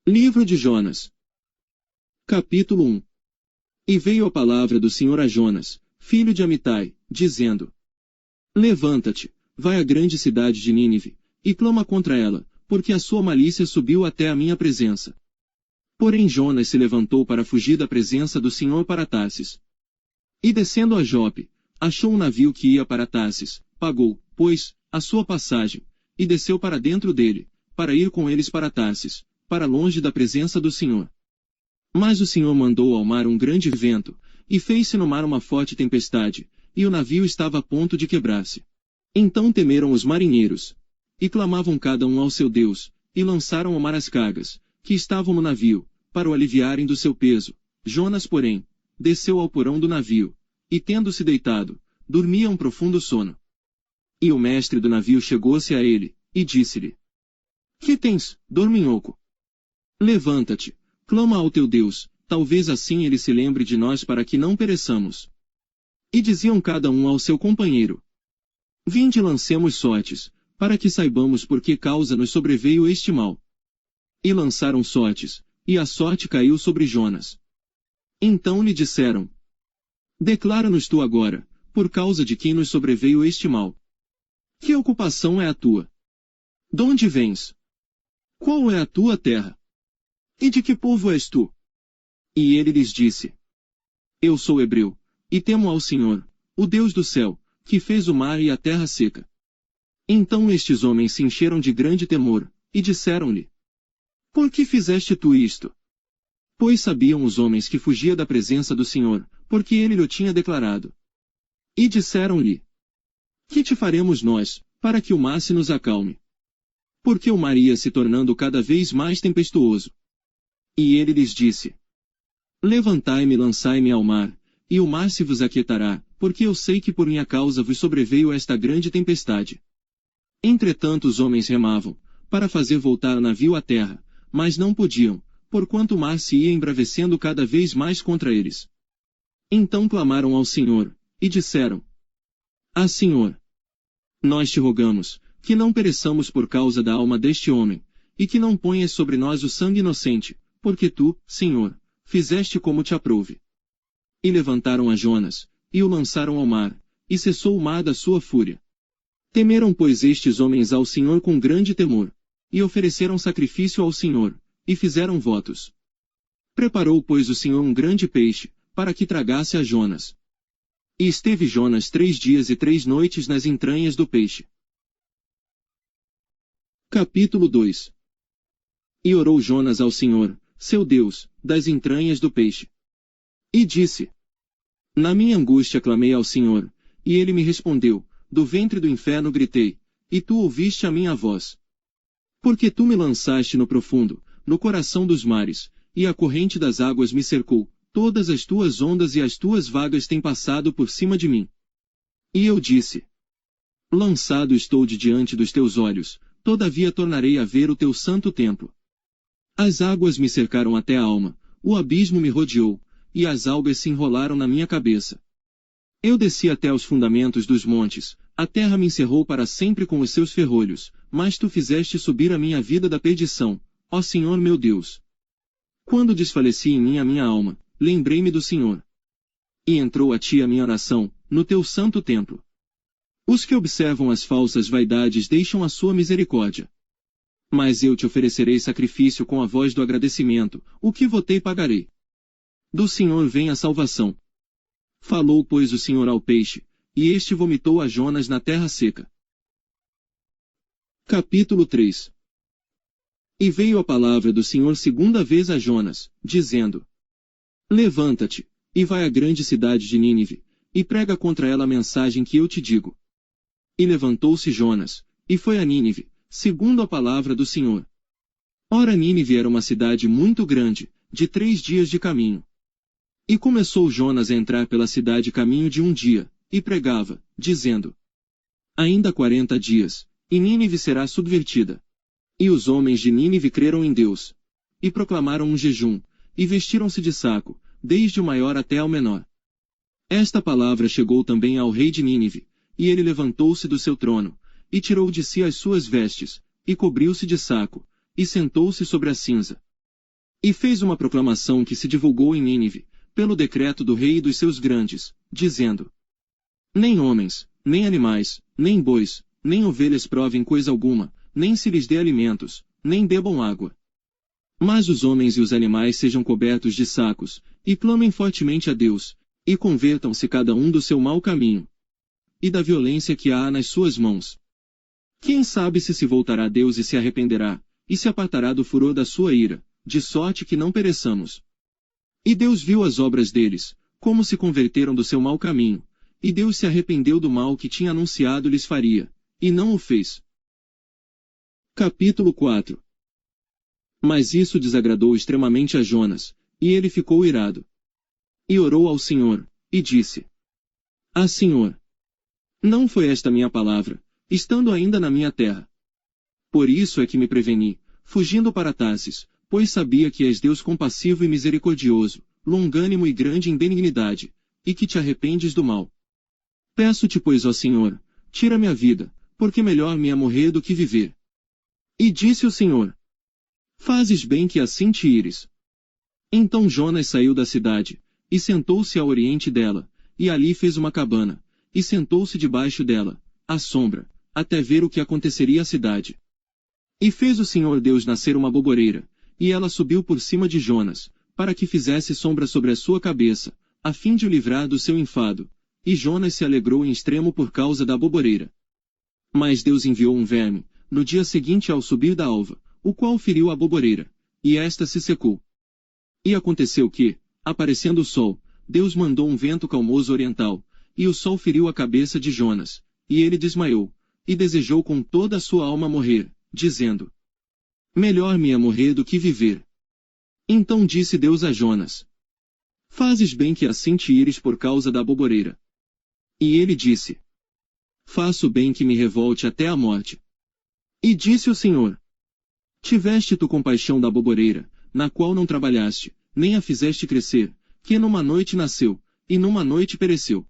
Livro de Jonas. Capítulo 1. E veio a palavra do Senhor a Jonas, filho de Amitai, dizendo: Levanta-te, vai à grande cidade de Nínive, e clama contra ela, porque a sua malícia subiu até a minha presença. Porém Jonas se levantou para fugir da presença do Senhor para Tarsis. E descendo a Jope, achou um navio que ia para Tarsis, pagou, pois, a sua passagem, e desceu para dentro dele, para ir com eles para Tarsis, para longe da presença do Senhor. Mas o Senhor mandou ao mar um grande vento, e fez-se no mar uma forte tempestade, e o navio estava a ponto de quebrar-se. Então temeram os marinheiros, e clamavam cada um ao seu Deus, e lançaram ao mar as cargas, que estavam no navio, para o aliviarem do seu peso. Jonas, porém, desceu ao porão do navio, e tendo-se deitado, dormia um profundo sono. E o mestre do navio chegou-se a ele, e disse-lhe: Que tens, dorminhoco? Levanta-te, clama ao teu Deus, talvez assim ele se lembre de nós para que não pereçamos. E diziam cada um ao seu companheiro: Vinde e lancemos sortes, para que saibamos por que causa nos sobreveio este mal. E lançaram sortes, e a sorte caiu sobre Jonas. Então lhe disseram: Declara-nos tu agora, por causa de quem nos sobreveio este mal. Que ocupação é a tua? Donde vens? Qual é a tua terra? E de que povo és tu? E ele lhes disse: Eu sou hebreu, e temo ao Senhor, o Deus do céu, que fez o mar e a terra seca. Então estes homens se encheram de grande temor, e disseram-lhe: Por que fizeste tu isto? Pois sabiam os homens que fugia da presença do Senhor, porque ele lhe tinha declarado. E disseram-lhe: Que te faremos nós, para que o mar se nos acalme? Porque o mar ia se tornando cada vez mais tempestuoso. E ele lhes disse: Levantai-me e lançai-me ao mar, e o mar se vos aquietará, porque eu sei que por minha causa vos sobreveio esta grande tempestade. Entretanto os homens remavam, para fazer voltar o navio à terra, mas não podiam, porquanto o mar se ia embravecendo cada vez mais contra eles. Então clamaram ao Senhor, e disseram: Ah, Senhor! Nós te rogamos, que não pereçamos por causa da alma deste homem, e que não ponhas sobre nós o sangue inocente, porque tu, Senhor, fizeste como te aprouve. E levantaram a Jonas, e o lançaram ao mar, e cessou o mar da sua fúria. Temeram, pois, estes homens ao Senhor com grande temor, e ofereceram sacrifício ao Senhor, e fizeram votos. Preparou, pois, o Senhor um grande peixe, para que tragasse a Jonas. E esteve Jonas 3 dias e 3 noites nas entranhas do peixe. Capítulo 2. E orou Jonas ao Senhor, seu Deus, das entranhas do peixe. E disse: Na minha angústia clamei ao Senhor, e ele me respondeu, do ventre do inferno gritei, e tu ouviste a minha voz. Porque tu me lançaste no profundo, no coração dos mares, e a corrente das águas me cercou, todas as tuas ondas e as tuas vagas têm passado por cima de mim. E eu disse: Lançado estou de diante dos teus olhos, todavia tornarei a ver o teu santo templo. As águas me cercaram até a alma, o abismo me rodeou, e as algas se enrolaram na minha cabeça. Eu desci até os fundamentos dos montes, a terra me encerrou para sempre com os seus ferrolhos, mas tu fizeste subir a minha vida da perdição, ó Senhor meu Deus. Quando desfaleci em mim a minha alma, lembrei-me do Senhor. E entrou a ti a minha oração, no teu santo templo. Os que observam as falsas vaidades deixam a sua misericórdia. Mas eu te oferecerei sacrifício com a voz do agradecimento, o que votei pagarei. Do Senhor vem a salvação. Falou, pois, o Senhor ao peixe, e este vomitou a Jonas na terra seca. Capítulo 3. E veio a palavra do Senhor segunda vez a Jonas, dizendo: Levanta-te, e vai à grande cidade de Nínive, e prega contra ela a mensagem que eu te digo. E levantou-se Jonas, e foi a Nínive, segundo a palavra do Senhor. Ora, Nínive era uma cidade muito grande, de 3 dias de caminho. E começou Jonas a entrar pela cidade caminho de 1 dia, e pregava, dizendo: Ainda 40 dias, e Nínive será subvertida. E os homens de Nínive creram em Deus. E proclamaram um jejum, e vestiram-se de saco, desde o maior até ao menor. Esta palavra chegou também ao rei de Nínive, e ele levantou-se do seu trono, e tirou de si as suas vestes, e cobriu-se de saco, e sentou-se sobre a cinza. E fez uma proclamação que se divulgou em Nínive, pelo decreto do rei e dos seus grandes, dizendo: nem homens, nem animais, nem bois, nem ovelhas provem coisa alguma, nem se lhes dê alimentos, nem bebam água. Mas os homens e os animais sejam cobertos de sacos, e clamem fortemente a Deus, e convertam-se cada um do seu mau caminho e da violência que há nas suas mãos. Quem sabe se voltará a Deus e se arrependerá, e se apartará do furor da sua ira, de sorte que não pereçamos. E Deus viu as obras deles, como se converteram do seu mau caminho, e Deus se arrependeu do mal que tinha anunciado lhes faria, e não o fez. Capítulo 4. Mas isso desagradou extremamente a Jonas, e ele ficou irado. E orou ao Senhor, e disse: Ah, Senhor! Não foi esta minha palavra, estando ainda na minha terra. Por isso é que me preveni, fugindo para Tarsis, pois sabia que és Deus compassivo e misericordioso, longânimo e grande em benignidade, e que te arrependes do mal. Peço-te, pois, ó Senhor, tira-me a vida, porque melhor me é morrer do que viver. E disse o Senhor: Fazes bem que assim te ires. Então Jonas saiu da cidade, e sentou-se ao oriente dela, e ali fez uma cabana, e sentou-se debaixo dela, à sombra, até ver o que aconteceria à cidade. E fez o Senhor Deus nascer uma boboreira, e ela subiu por cima de Jonas, para que fizesse sombra sobre a sua cabeça, a fim de o livrar do seu enfado, e Jonas se alegrou em extremo por causa da boboreira. Mas Deus enviou um verme, no dia seguinte ao subir da alva, o qual feriu a boboreira, e esta se secou. E aconteceu que, aparecendo o sol, Deus mandou um vento calmoso oriental, e o sol feriu a cabeça de Jonas, e ele desmaiou, e desejou com toda a sua alma morrer, dizendo: Melhor me é morrer do que viver. Então disse Deus a Jonas: Fazes bem que assim te ires por causa da boboreira. E ele disse: Faço bem que me revolte até a morte. E disse o Senhor: Tiveste tu compaixão da boboreira, na qual não trabalhaste, nem a fizeste crescer, que numa noite nasceu, e numa noite pereceu.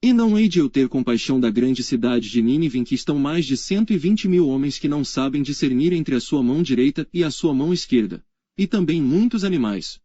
E não hei de eu ter compaixão da grande cidade de Nínive, em que estão mais de 120.000 homens que não sabem discernir entre a sua mão direita e a sua mão esquerda, e também muitos animais.